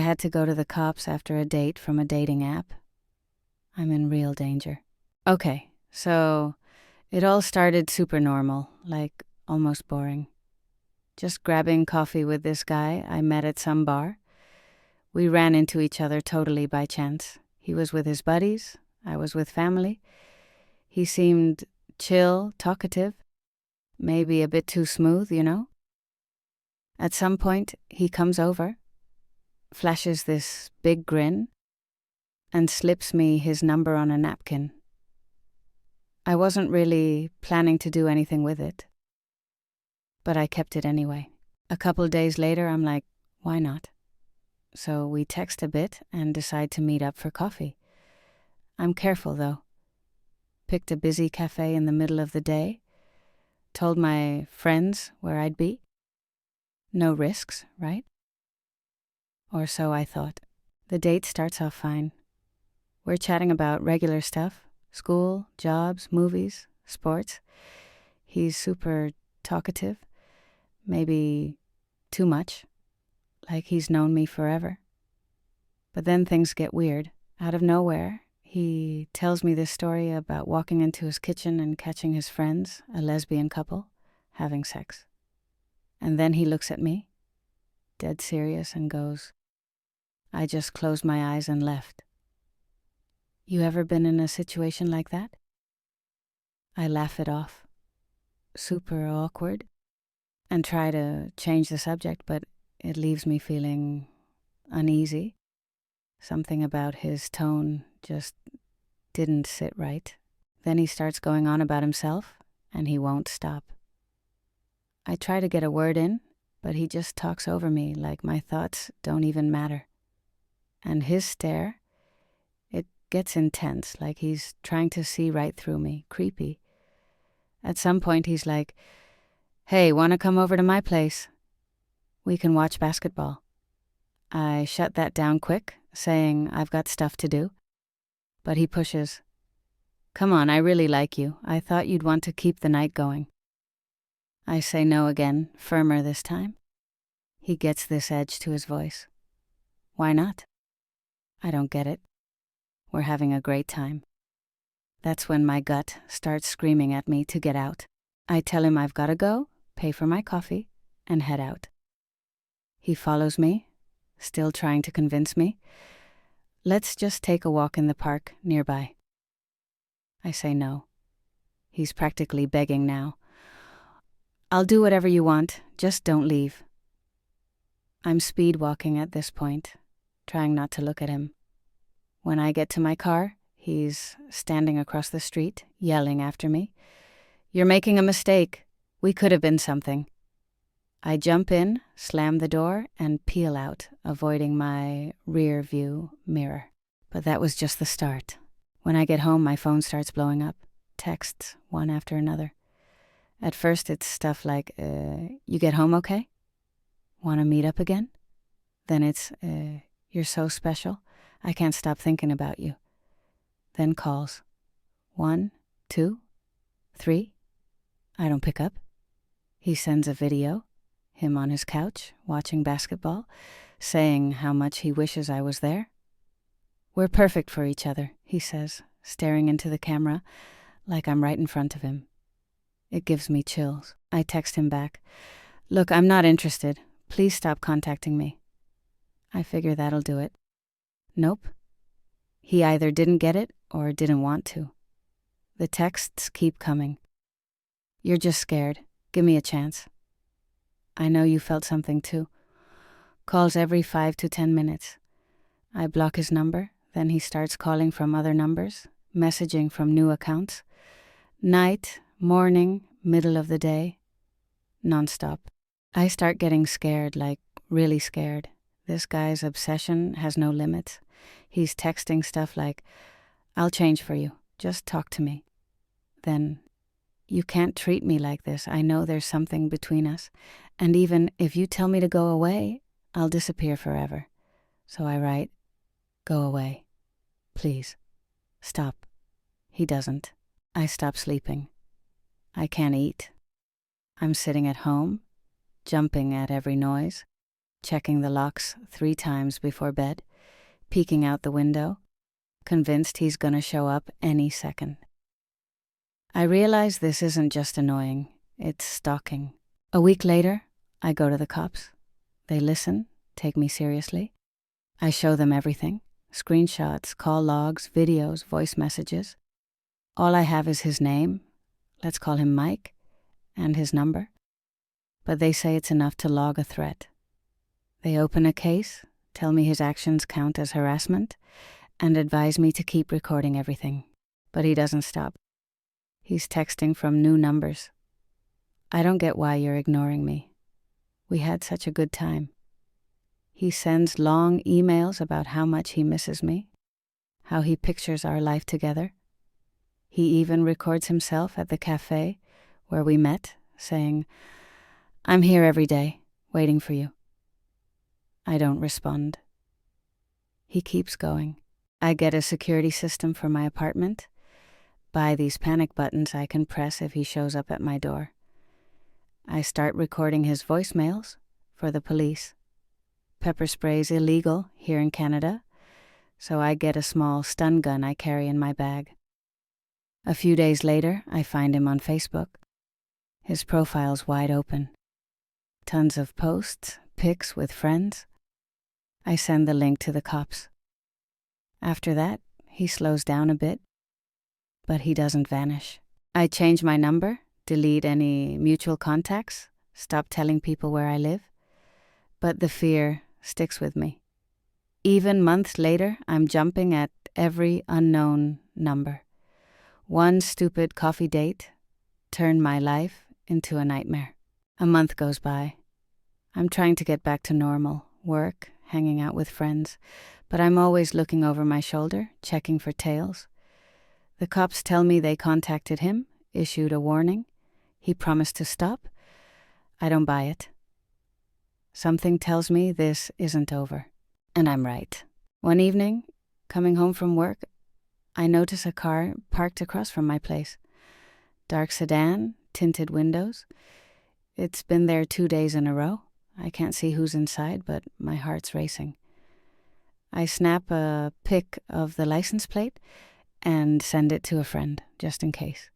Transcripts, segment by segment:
had to go to the cops after a date from a dating app. I'm in real danger. Okay, so it all started super normal, like almost boring. Just grabbing coffee with this guy I met at some bar. We ran into each other totally by chance. He was with his buddies, I was with family. He seemed chill, talkative, maybe a bit too smooth, you know? At some point, he comes over, flashes this big grin, and slips me his number on a napkin. I wasn't really planning to do anything with it, but I kept it anyway. A couple days later, I'm like, why not? So we text a bit and decide to meet up for coffee. I'm careful, though. Picked a busy cafe in the middle of the day, told my friends where I'd be. No risks, right? Or so I thought. The date starts off fine. We're chatting about regular stuff, school, jobs, movies, sports. He's super talkative, maybe too much, like he's known me forever. But then things get weird. Out of nowhere, he tells me this story about walking into his kitchen and catching his friends, a lesbian couple, having sex. And then he looks at me, dead serious, and goes, I just closed my eyes and left. You ever been in a situation like that? I laugh it off, super awkward, and try to change the subject, but it leaves me feeling uneasy. Something about his tone just didn't sit right. Then he starts going on about himself, and he won't stop. I try to get a word in, but he just talks over me like my thoughts don't even matter. And his stare, it gets intense, like he's trying to see right through me, creepy. At some point he's like, hey, wanna come over to my place? We can watch basketball. I shut that down quick, saying I've got stuff to do. But he pushes. Come on, I really like you. I thought you'd want to keep the night going. I say no again, firmer this time. He gets this edge to his voice. Why not? I don't get it. We're having a great time. That's when my gut starts screaming at me to get out. I tell him I've got to go, pay for my coffee, and head out. He follows me, still trying to convince me. Let's just take a walk in the park nearby. I say no. He's practically begging now. I'll do whatever you want, just don't leave. I'm speed walking at this point, trying not to look at him. When I get to my car, he's standing across the street, yelling after me. You're making a mistake. We could have been something. I jump in, slam the door, and peel out, avoiding my rear view mirror. But that was just the start. When I get home, my phone starts blowing up. Texts, one after another. At first, it's stuff like, you get home okay? Want to meet up again? Then it's, you're so special. I can't stop thinking about you. Then calls. 1, 2, 3. I don't pick up. He sends a video, him on his couch, watching basketball, saying how much he wishes I was there. We're perfect for each other, he says, staring into the camera like I'm right in front of him. It gives me chills. I text him back. Look, I'm not interested. Please stop contacting me. I figure that'll do it. Nope. He either didn't get it or didn't want to. The texts keep coming. You're just scared. Give me a chance. I know you felt something too. Calls every 5 to 10 minutes. I block his number, then he starts calling from other numbers, messaging from new accounts. Night, morning, middle of the day. Nonstop. I start getting scared, like really scared. This guy's obsession has no limits. He's texting stuff like, I'll change for you. Just talk to me. Then, you can't treat me like this. I know there's something between us. And even if you tell me to go away, I'll disappear forever. So I write, go away. Please. Stop. He doesn't. I stop sleeping. I can't eat. I'm sitting at home, jumping at every noise. checking the locks 3 times before bed, peeking out the window, convinced he's gonna show up any second. I realize this isn't just annoying, it's stalking. A week later, I go to the cops. They listen, take me seriously. I show them everything: screenshots, call logs, videos, voice messages. All I have is his name, let's call him Mike, and his number. But they say it's enough to log a threat. They open a case, tell me his actions count as harassment, and advise me to keep recording everything. But he doesn't stop. He's texting from new numbers. I don't get why you're ignoring me. We had such a good time. He sends long emails about how much he misses me, how he pictures our life together. He even records himself at the cafe where we met, saying, "I'm here every day, waiting for you." I don't respond. He keeps going. I get a security system for my apartment, buy these panic buttons I can press if he shows up at my door. I start recording his voicemails for the police. Pepper spray's illegal here in Canada, so I get a small stun gun I carry in my bag. A few days later, I find him on Facebook. His profile's wide open. Tons of posts, pics with friends. I send the link to the cops. After that, he slows down a bit, but he doesn't vanish. I change my number, delete any mutual contacts, stop telling people where I live, but the fear sticks with me. Even months later, I'm jumping at every unknown number. One stupid coffee date turned my life into a nightmare. A month goes by. I'm trying to get back to normal, work, hanging out with friends, but I'm always looking over my shoulder, checking for tails. The cops tell me they contacted him, issued a warning. He promised to stop. I don't buy it. Something tells me this isn't over. And I'm right. One evening, coming home from work, I notice a car parked across from my place. Dark sedan, tinted windows. It's been there 2 days in a row. I can't see who's inside, but my heart's racing. I snap a pic of the license plate and send it to a friend, just in case.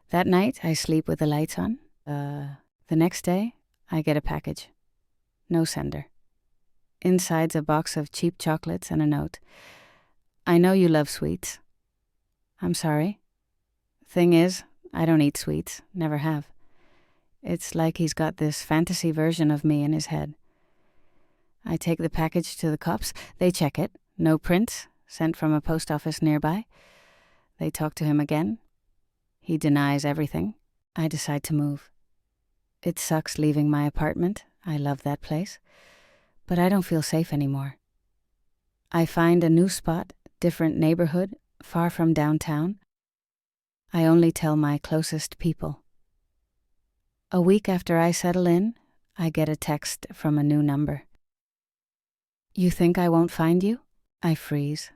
That night, I sleep with the lights on. The next day, I get a package. No sender. Inside's a box of cheap chocolates and a note. "I know you love sweets. I'm sorry. Thing is, I don't eat sweets, never have." It's like he's got this fantasy version of me in his head. I take the package to the cops. They check it. No prints, sent from a post office nearby. They talk to him again. He denies everything. I decide to move. It sucks leaving my apartment. I love that place. But I don't feel safe anymore. I find a new spot, different neighborhood, far from downtown. I only tell my closest people. A week after I settle in, I get a text from a new number. "You think I won't find you?" I freeze.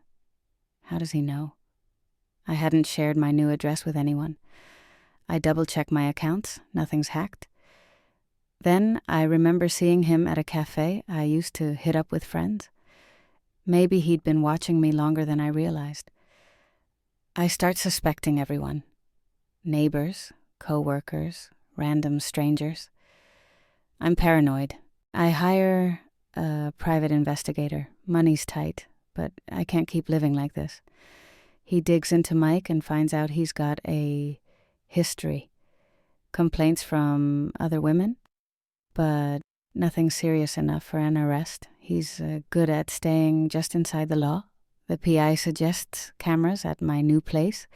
How does he know? I hadn't shared my new address with anyone. I double-check my accounts. Nothing's hacked. Then I remember seeing him at a cafe I used to hit up with friends. Maybe he'd been watching me longer than I realized. I start suspecting everyone. Neighbors, co-workers, random strangers. I'm paranoid. I hire a private investigator. Money's tight, but I can't keep living like this. He digs into Mike and finds out he's got a history. Complaints from other women, but nothing serious enough for an arrest. He's good at staying just inside the law. The PI suggests cameras at my new place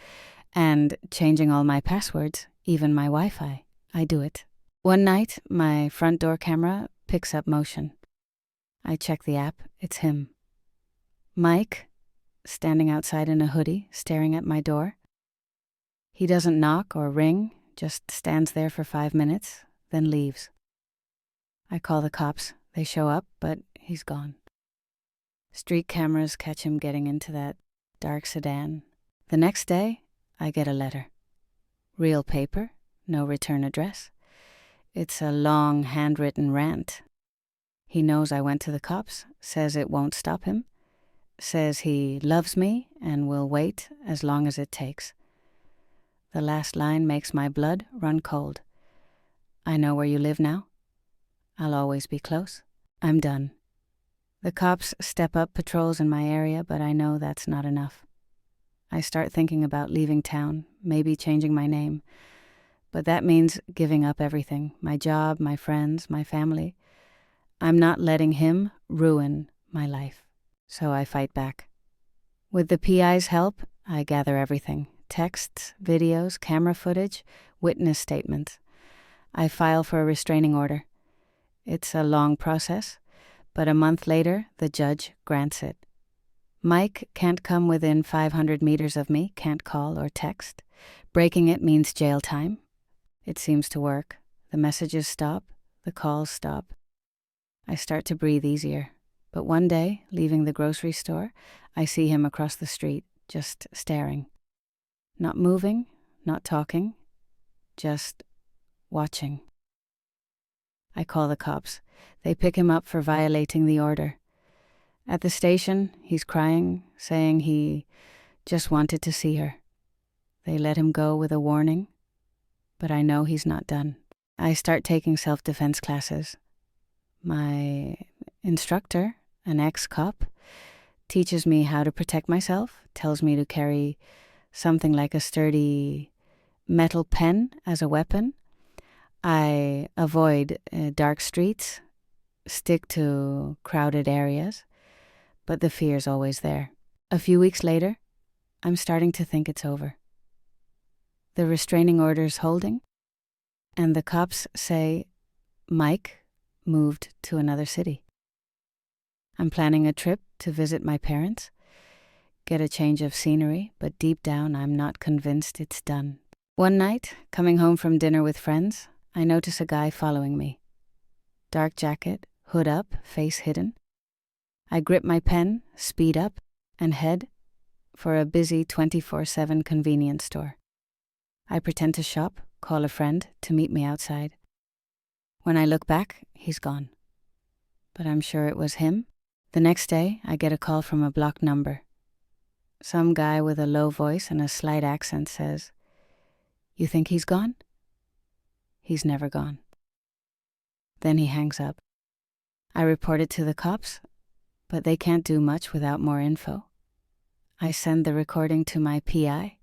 and changing all my passwords, even my Wi-Fi. I do it. One night, my front door camera picks up motion. I check the app. It's him. Mike, standing outside in a hoodie, staring at my door. He doesn't knock or ring, just stands there for 5 minutes, then leaves. I call the cops. They show up, but he's gone. Street cameras catch him getting into that dark sedan. The next day, I get a letter. Real paper, no return address. It's a long handwritten rant. He knows I went to the cops, says it won't stop him, says he loves me and will wait as long as it takes. The last line makes my blood run cold. I know where you live now. I'll always be close. I'm done. The cops step up patrols in my area, but I know that's not enough. I start thinking about leaving town, maybe changing my name. But that means giving up everything, my job, my friends, my family. I'm not letting him ruin my life. So I fight back. With the PI's help, I gather everything. Texts, videos, camera footage, witness statements. I file for a restraining order. It's a long process, but a month later, the judge grants it. Mike can't come within 500 meters of me, can't call or text. Breaking it means jail time. It seems to work. The messages stop, the calls stop. I start to breathe easier. But one day, leaving the grocery store, I see him across the street, just staring. Not moving, not talking, just watching. I call the cops. They pick him up for violating the order. At the station, he's crying, saying he just wanted to see her. They let him go with a warning, but I know he's not done. I start taking self-defense classes. My instructor, an ex-cop, teaches me how to protect myself, tells me to carry something like a sturdy metal pen as a weapon. I avoid dark streets, stick to crowded areas, but the fear's always there. A few weeks later, I'm starting to think it's over. The restraining order's holding, and the cops say Mike moved to another city. I'm planning a trip to visit my parents, get a change of scenery, but deep down I'm not convinced it's done. One night, coming home from dinner with friends, I notice a guy following me. Dark jacket, hood up, face hidden. I grip my pen, speed up, and head for a busy 24/7 convenience store. I pretend to shop, call a friend to meet me outside. When I look back, he's gone. But I'm sure it was him. The next day, I get a call from a blocked number. Some guy with a low voice and a slight accent says, "You think he's gone?" He's never gone. Then he hangs up. I report it to the cops, but they can't do much without more info. I send the recording to my PI.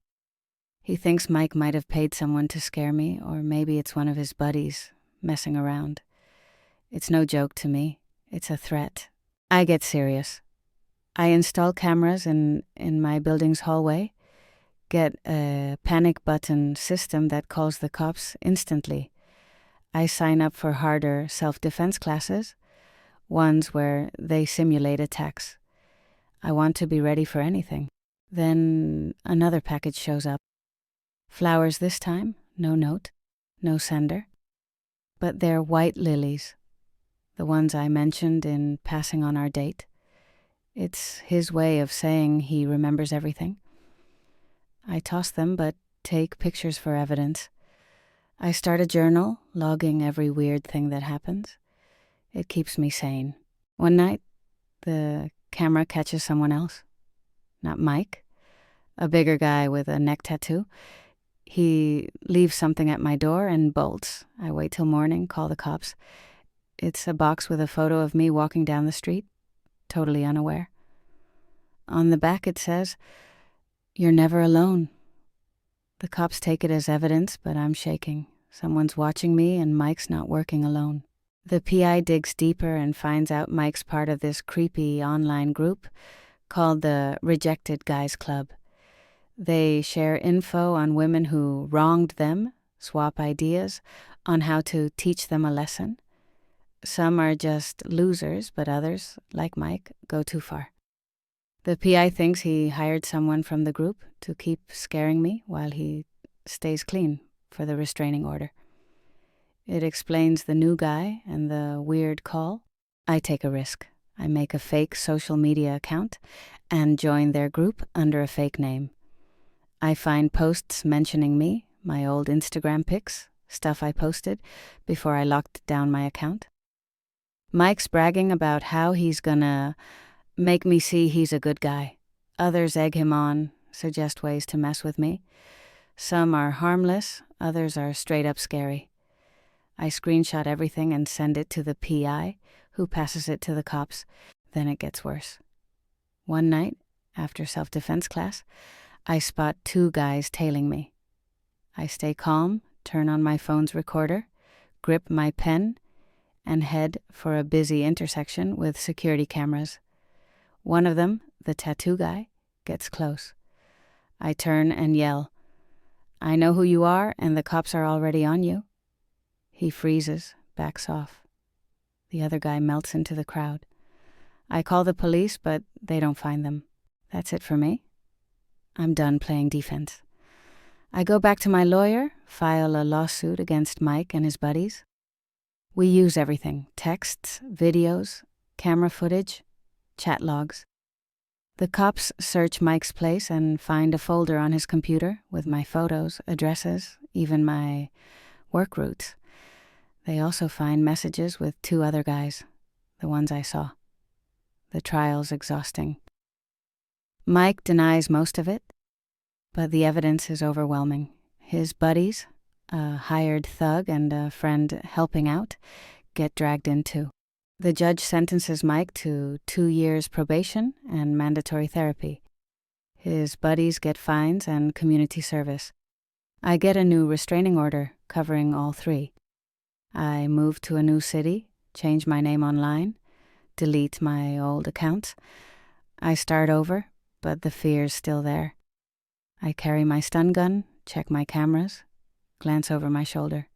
He thinks Mike might have paid someone to scare me, or maybe it's one of his buddies messing around. It's no joke to me. It's a threat. I get serious. I install cameras in my building's hallway, get a panic button system that calls the cops instantly. I sign up for harder self-defense classes, ones where they simulate attacks. I want to be ready for anything. Then another package shows up. Flowers this time, no note, no sender. But they're white lilies, the ones I mentioned in passing on our date. It's his way of saying he remembers everything. I toss them, but take pictures for evidence. I start a journal, logging every weird thing that happens. It keeps me sane. One night, the camera catches someone else. Not Mike, a bigger guy with a neck tattoo. He leaves something at my door and bolts. I wait till morning, call the cops. It's a box with a photo of me walking down the street, totally unaware. On the back it says, "You're never alone." The cops take it as evidence, but I'm shaking. Someone's watching me and Mike's not working alone. The PI digs deeper and finds out Mike's part of this creepy online group called the Rejected Guys Club. They share info on women who wronged them, swap ideas on how to teach them a lesson. Some are just losers, but others, like Mike, go too far. The PI thinks he hired someone from the group to keep scaring me while he stays clean for the restraining order. It explains the new guy and the weird call. I take a risk. I make a fake social media account and join their group under a fake name. I find posts mentioning me, my old Instagram pics, stuff I posted before I locked down my account. Mike's bragging about how he's gonna make me see he's a good guy. Others egg him on, suggest ways to mess with me. Some are harmless, others are straight up scary. I screenshot everything and send it to the PI, who passes it to the cops. Then it gets worse. One night, after self-defense class, I spot 2 guys tailing me. I stay calm, turn on my phone's recorder, grip my pen, and head for a busy intersection with security cameras. One of them, the tattoo guy, gets close. I turn and yell, "I know who you are, and the cops are already on you." He freezes, backs off. The other guy melts into the crowd. I call the police, but they don't find them. That's it for me. I'm done playing defense. I go back to my lawyer, file a lawsuit against Mike and his buddies. We use everything: texts, videos, camera footage, chat logs. The cops search Mike's place and find a folder on his computer with my photos, addresses, even my work routes. They also find messages with 2 other guys, the ones I saw. The trial's exhausting. Mike denies most of it, but the evidence is overwhelming. His buddies, a hired thug and a friend helping out, get dragged in too. The judge sentences Mike to 2 years probation and mandatory therapy. His buddies get fines and community service. I get a new restraining order covering all 3. I move to a new city, change my name online, delete my old accounts. I start over, but the fear's still there. I carry my stun gun, check my cameras, glance over my shoulder.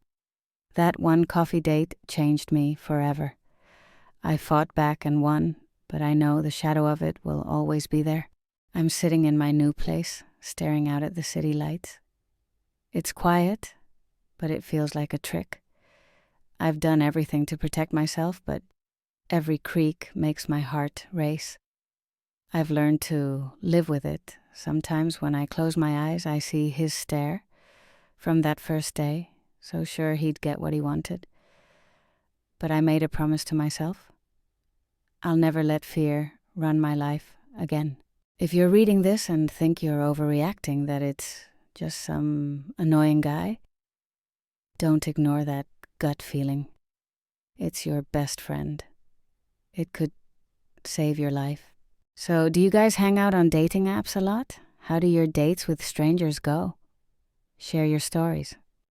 That one coffee date changed me forever. I fought back and won, but I know the shadow of it will always be there. I'm sitting in my new place, staring out at the city lights. It's quiet, but it feels like a trick. I've done everything to protect myself, but every creak makes my heart race. I've learned to live with it. Sometimes when I close my eyes, I see his stare from that first day, so sure he'd get what he wanted. But I made a promise to myself. I'll never let fear run my life again. If you're reading this and think you're overreacting, that it's just some annoying guy, don't ignore that gut feeling. It's your best friend. It could save your life. So, do you guys hang out on dating apps a lot? How do your dates with strangers go? Share your stories.